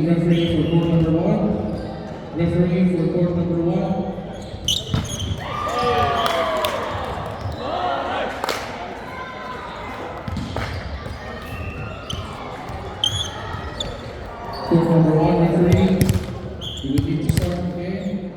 referee for court number one. Referee for court number one. Court number one, referee. You will need to start the game.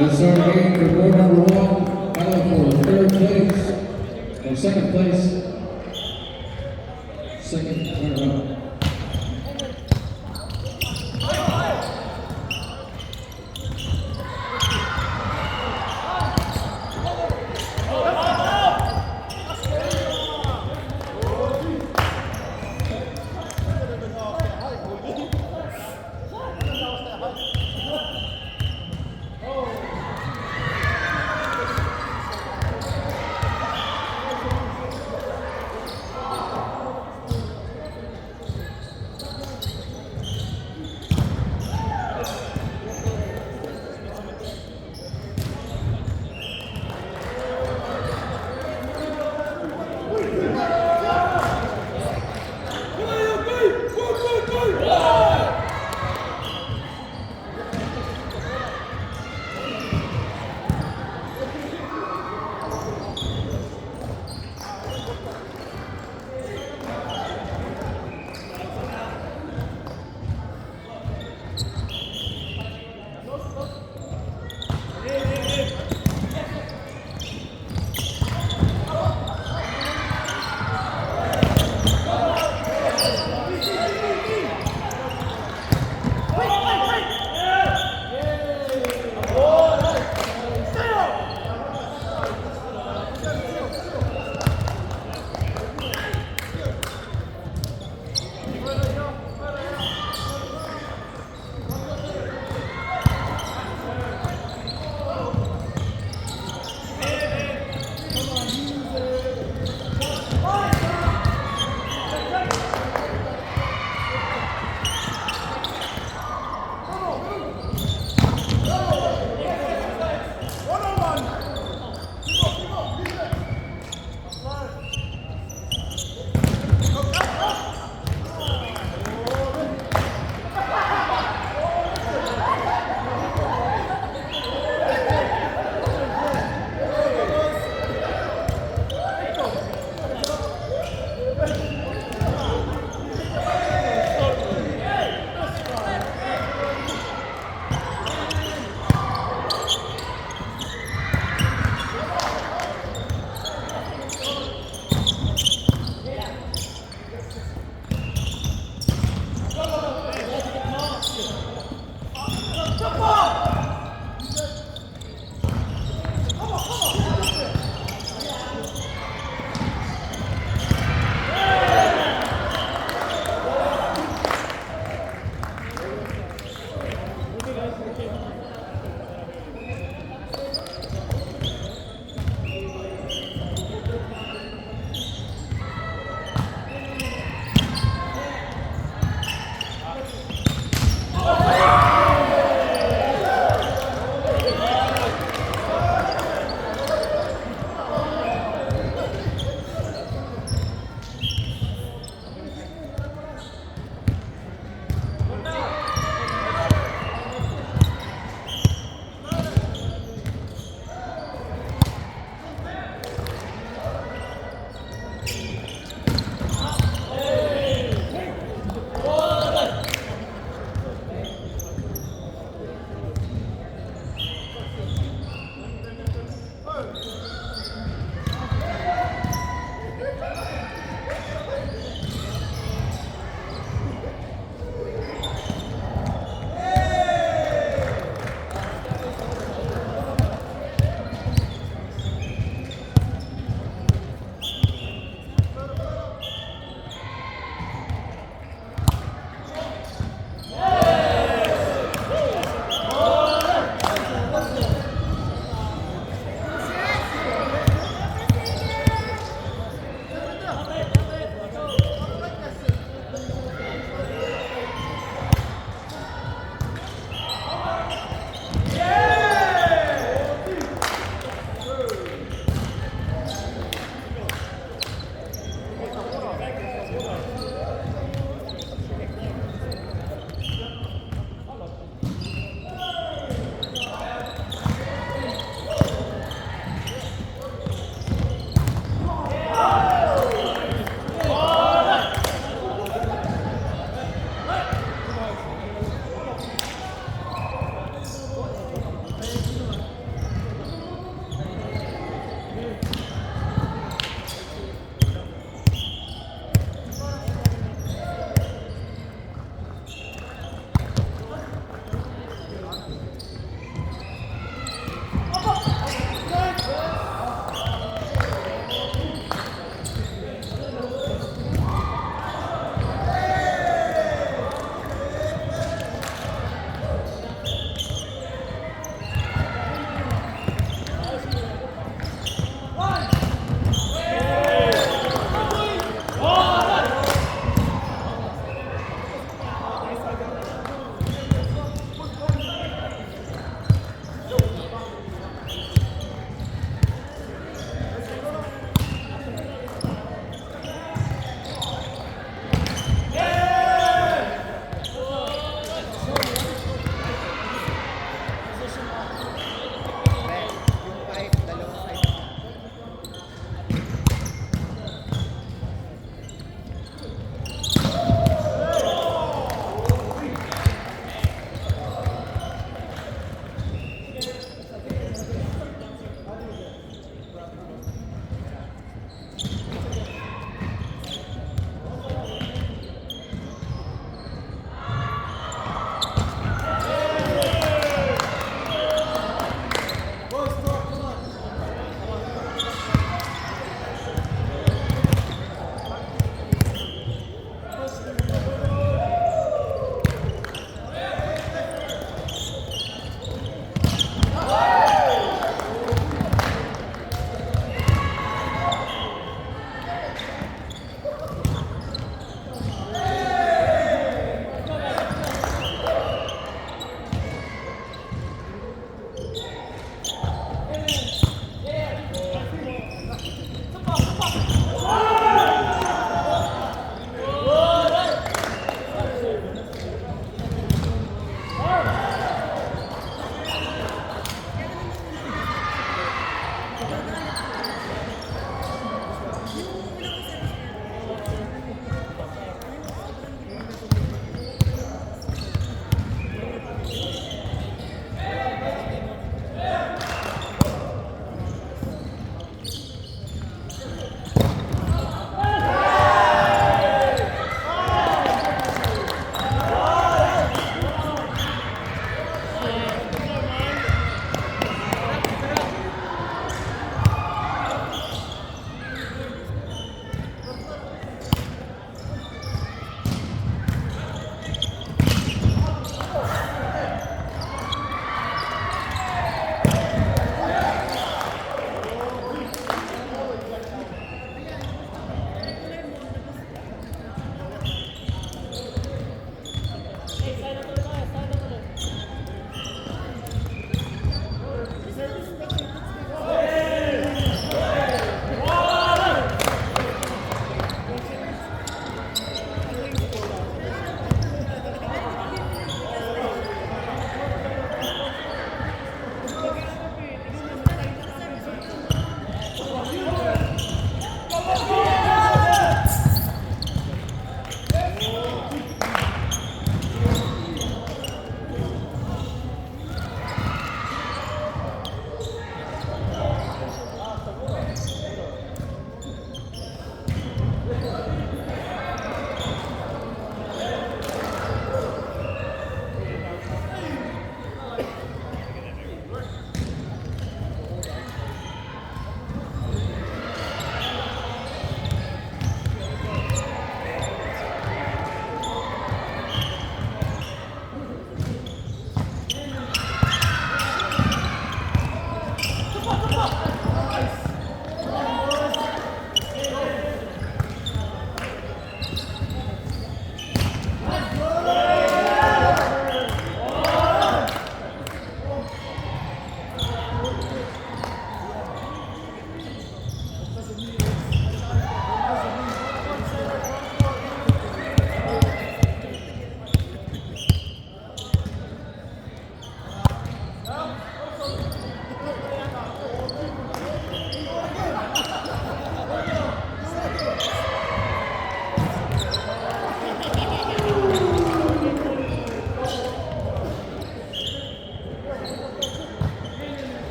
Let's start the game for court number one. Battle for third place, or second place. Second runner-up.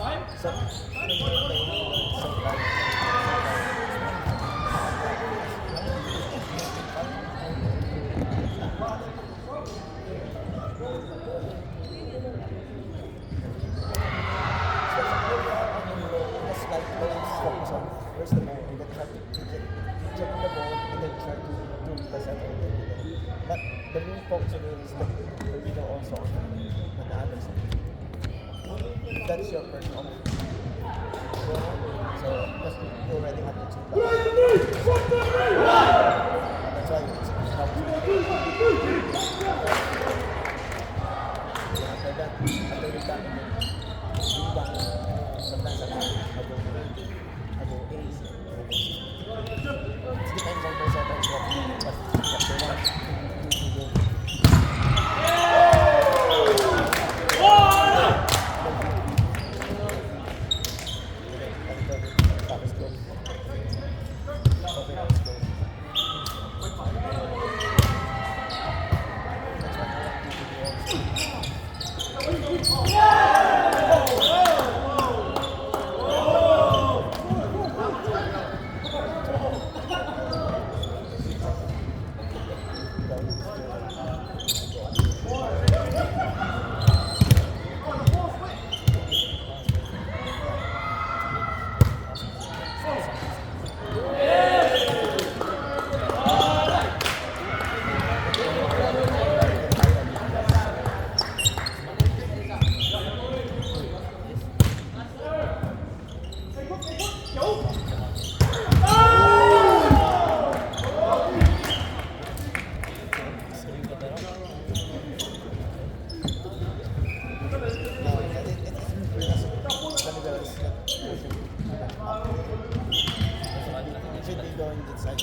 So, just like always focus on where's the ball and then try to check the ball and then try to do the center. But the main focus of it is the middle also on the other side. That's your first option. So because you already have the two blocks. That's why it's helps. After that, after the back, rebound. Sometimes I go ace. It depends on both sides what they want to do. Should be going inside.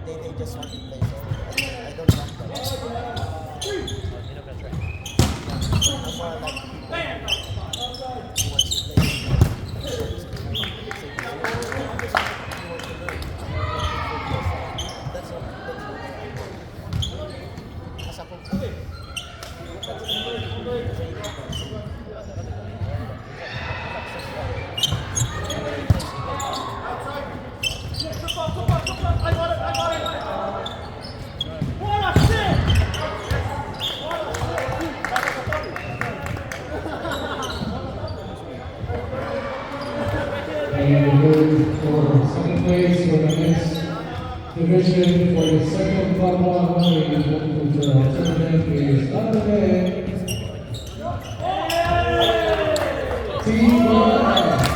They just want to play. So I don't want that. I'm more like people who want to play. That's all. As a coach, And move for second place for the next division for the second level honor, which alternative is Underman. Team Banana.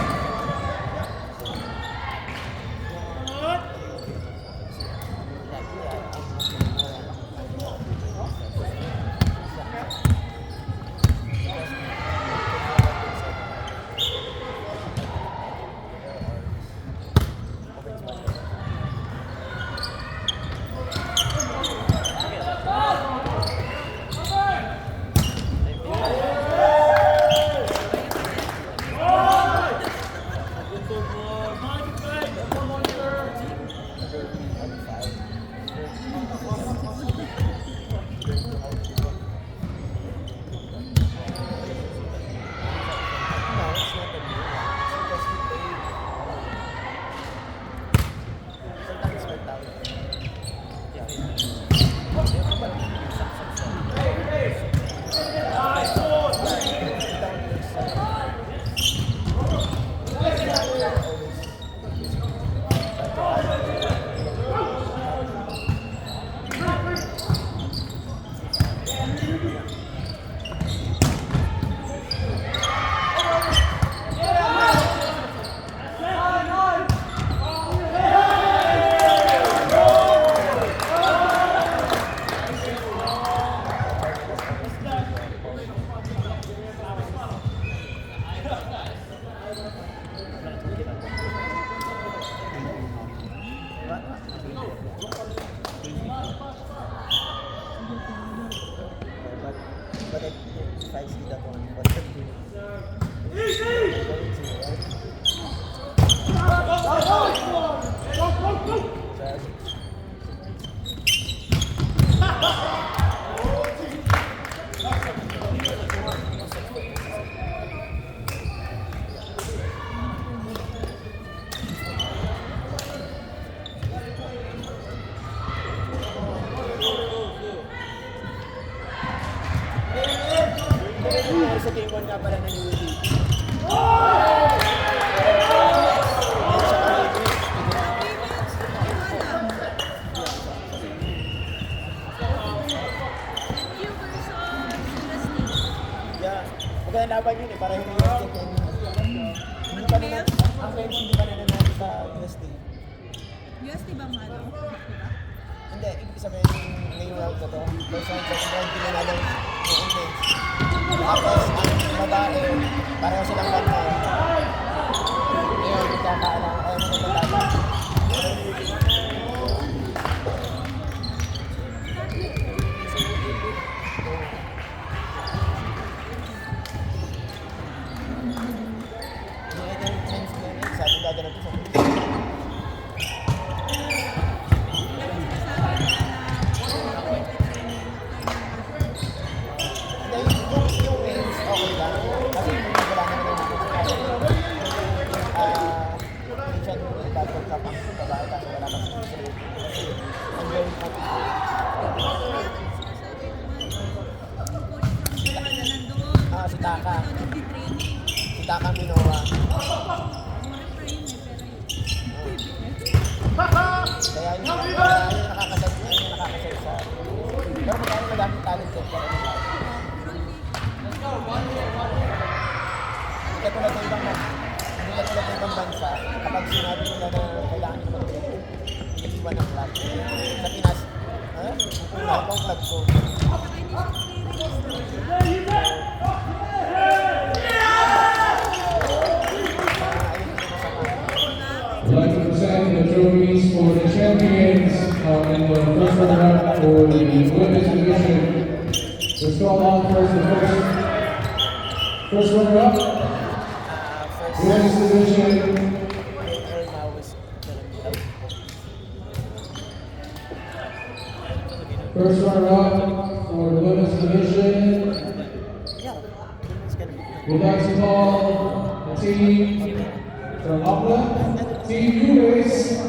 But if I see that one, what's the deal? Sa game 1 nga pala ng UAB. Yeah, maganda laban yun eh, para hindi yung chicken. Hindi pa na ang game hindi pa na nanalo sa USD. USD ba ano? Hindi, ibig sabihin ngayong round na to. First round, second round, hindi nanalo yung Indians. Tapos, ang babae, pareho silang banda. Ngayon, magkakaalang, kaya mo nagtatapos. Yung ito yung friends ko yun, sa ating gaganap sa yung wins, okay lang. Kasi wala naman ang minsan nagtatag ka pang babae kasi wala kang susunod. Ang gawin natin. Si Taka. Si Taka Minoa. Kaya yung nakakasal sa... Pero magkano madaming talent set pa rin. Hindi katulad ng ibang bansa, kapag sinabi nila na kailangan nyo mag-iwan ng flag. Sa Pinas, wala akong flag ko. I'd like to present the trophies for the champions in the first runner-up for the women's division. Let's go on first. First runner-up, women's division. First runner-up for the women's division. We'd like to call the team from Upland, Team U-Race.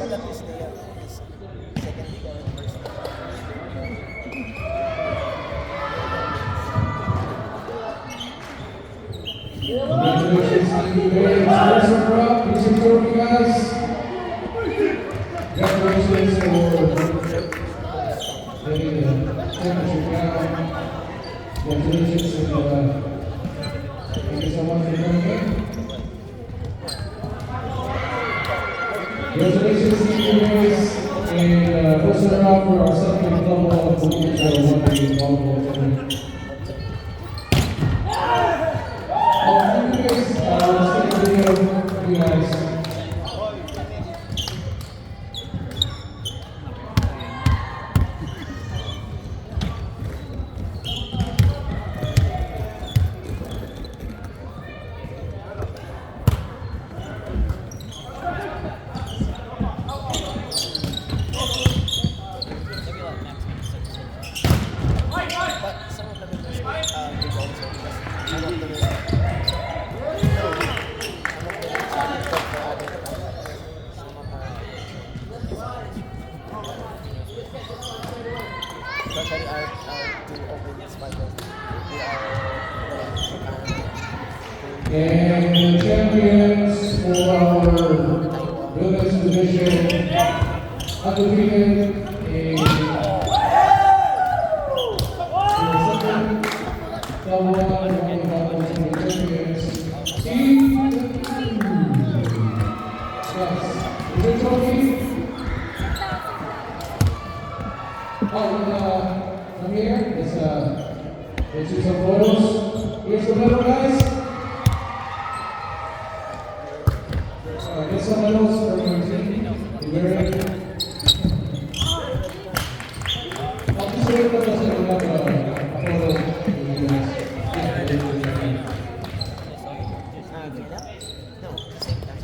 Congratulations, Team U-Race. First runner-up, here's your trophy, guys. Congratulations for getting the championship crown. Congratulations to the you so much for coming in. Congratulations, seniors, and first runner-up for our second double of the week for one day volleyball tournament. Let's take a video of you guys. But some of them is big also because some of them is some of them is good for other some of especially our two open spiders. We are And the champions for our women's division, undefeated in double one, champions. Yes, is there a trophy? From here, let's do some photos. Here's the medal, guys. Get some medals for your team. You ready? I'll just wait for us to have a photo with you guys. no, same time.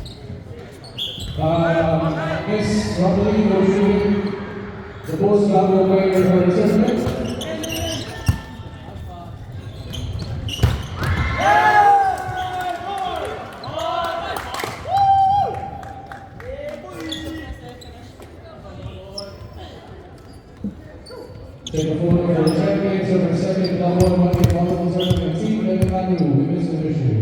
Miss Robert, you're shooting the most valuable player for the tournament. Take a photo for the champions of our second double one volleyball tournament team, Lebanon Manu, women's division.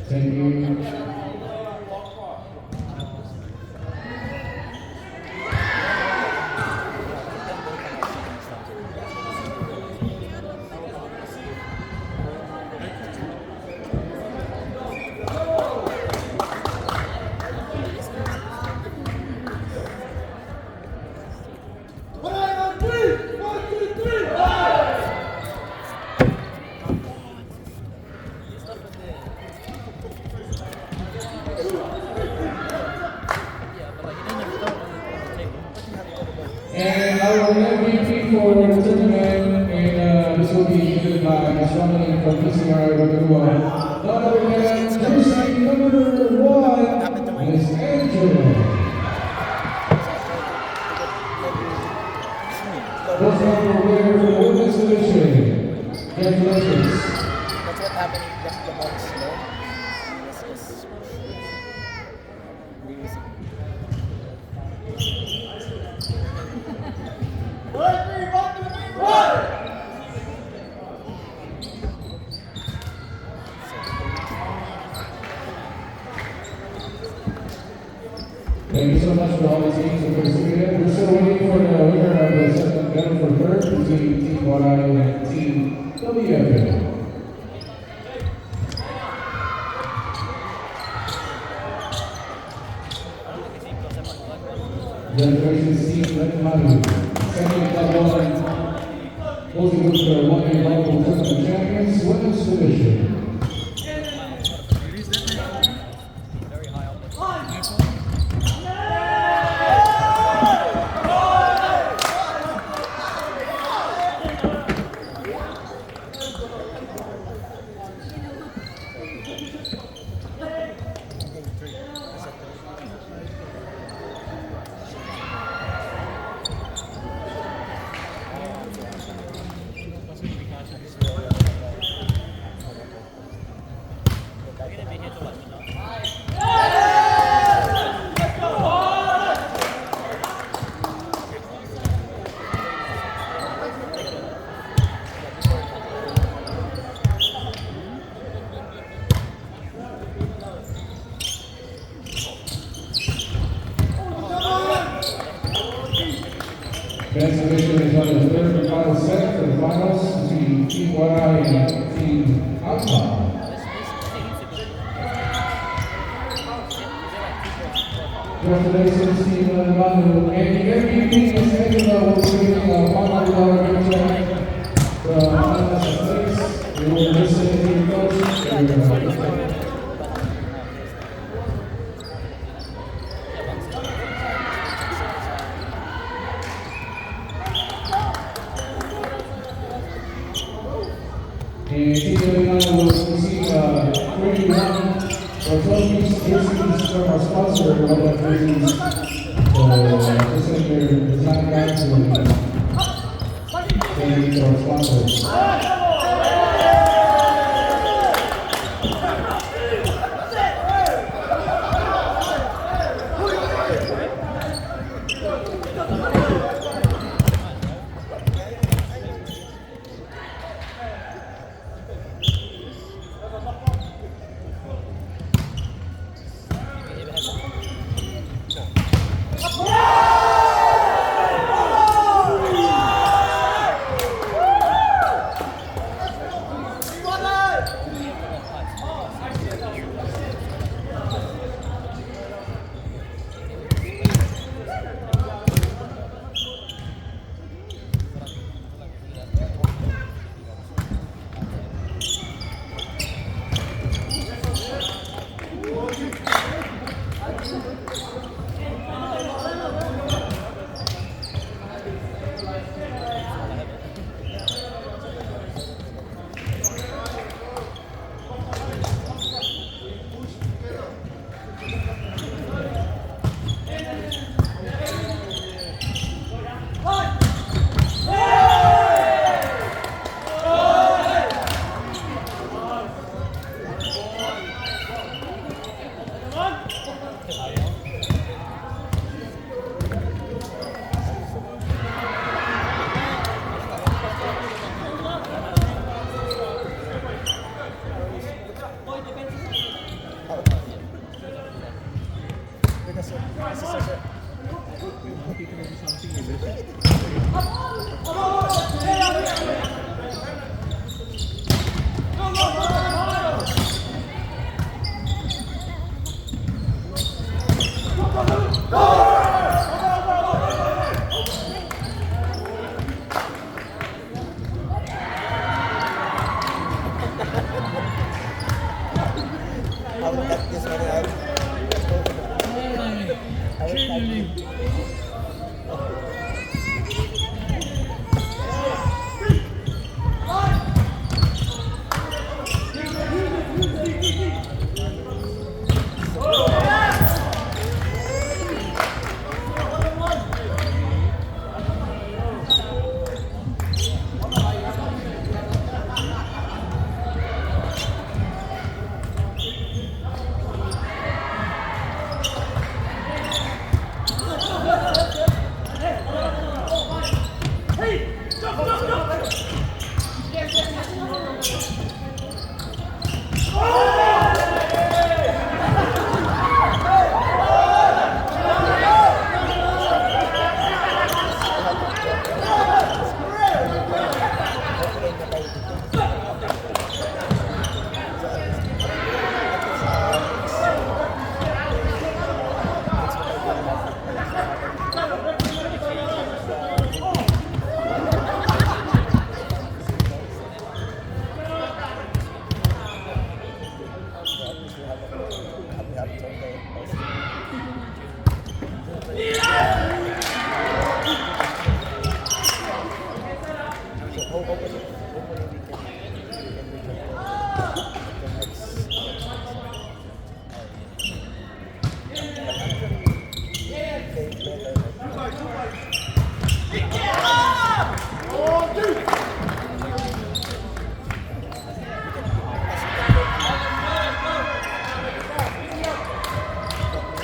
Thank you. And our MVP for the tournament, and this will be given by Gastronomy from PCR Ragua. None other than jersey number 1, Miss Angela. Those are the winner for the women's division. Congratulations. That's what happened in the box, no? Yes. Thank you so much for all these teams that participated. We're still waiting for the winner of the second medal for third between Team Guarayo and Team WFL. Congratulations, Team Lebanon Manu. Second double one, closing with the one-day volleyball tournament champions, women's division. exhibition is on the third and final set for the finals between Team Warai and Team Alpha. Congratulations, Team Manu. And the MVP is Angela will bring $100 check from Athletics. We will listen to the coach. And Team Manu will receive 31 or 12-piece jerseys from our sponsor, one of jerseys. So, this is their design guide to our sponsor.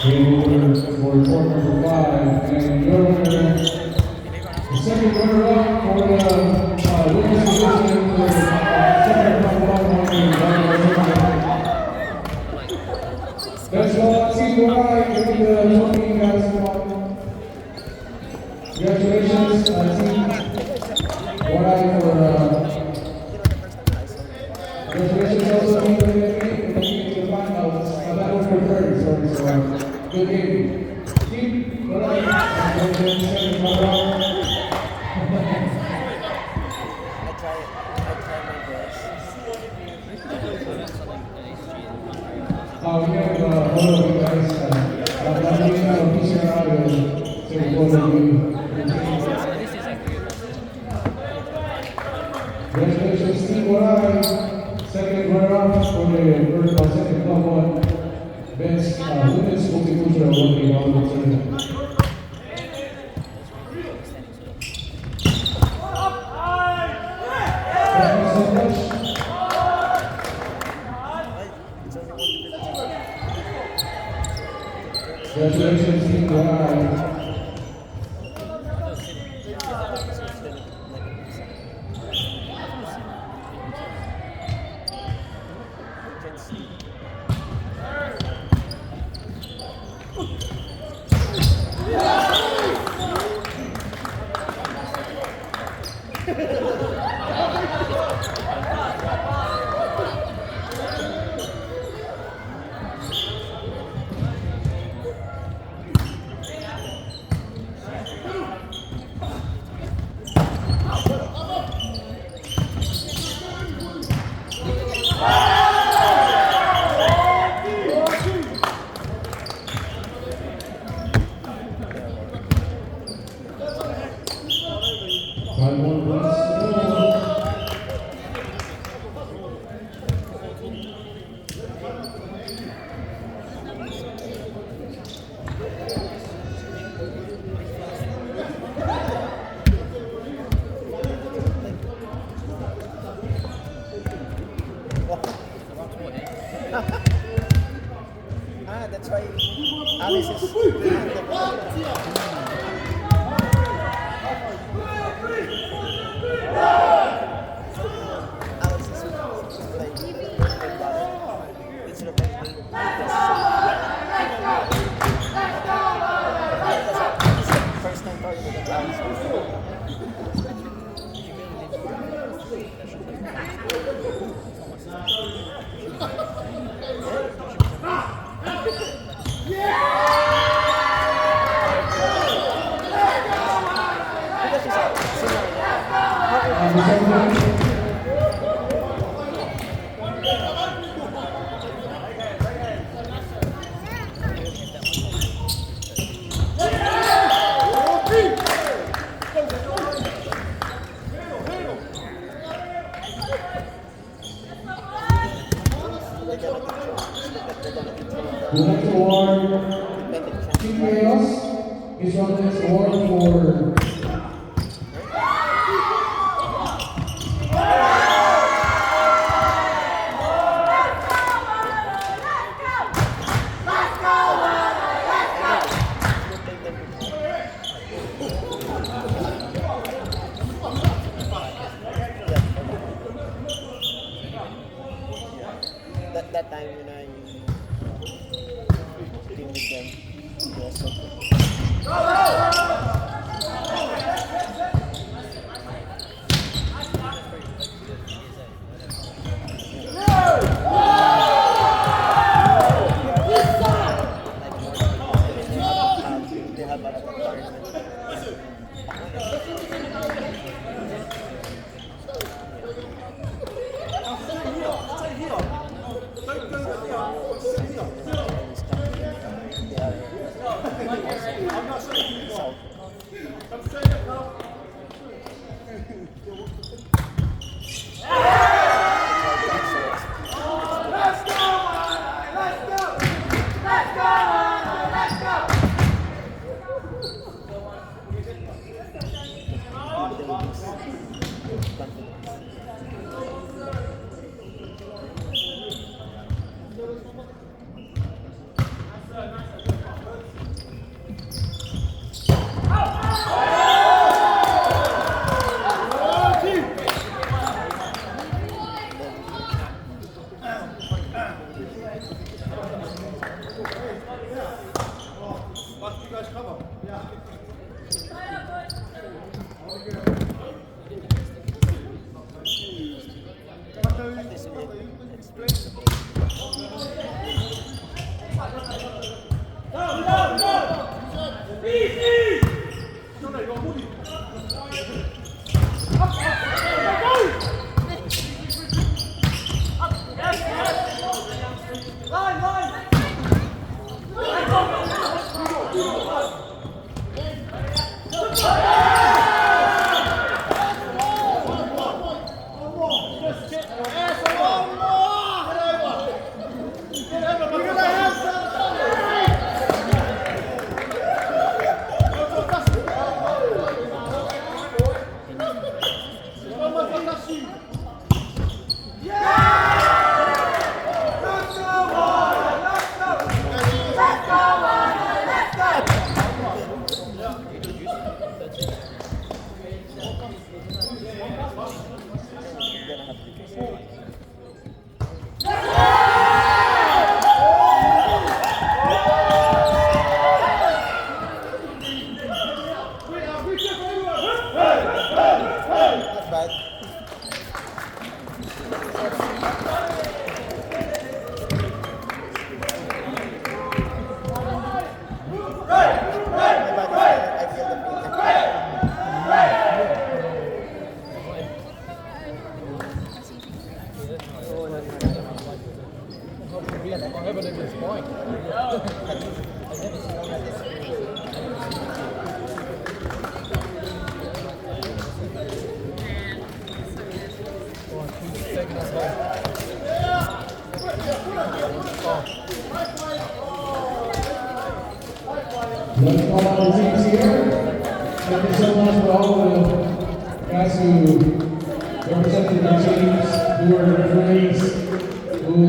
For report number 5, and your winner, the second runner-up for the women's division for second That's all. Team Warai with the trophy basketball. Congratulations, Team Congratulations also to the game for making it to the finals. That was for third, so good game. Team, all right. And then second round. I try my best. We have all of you guys. Lovely PCR audio. So all of you. Congratulations, Team Moray. Second runner-up for the second club one. Best women's multicultural one-day volleyball tournament. Thank you so much. It's only 1 Congratulations, Team Moray. That's why Alice is Alice is like instead of first time talking with Alice. The next award, Team Chaos is on this award for that time when I team with them, yes, they have a tournament. Not bad. I feel the pain. Let's call out the teams here. Thank you so much for all the guys who represented our teams, who were referees, who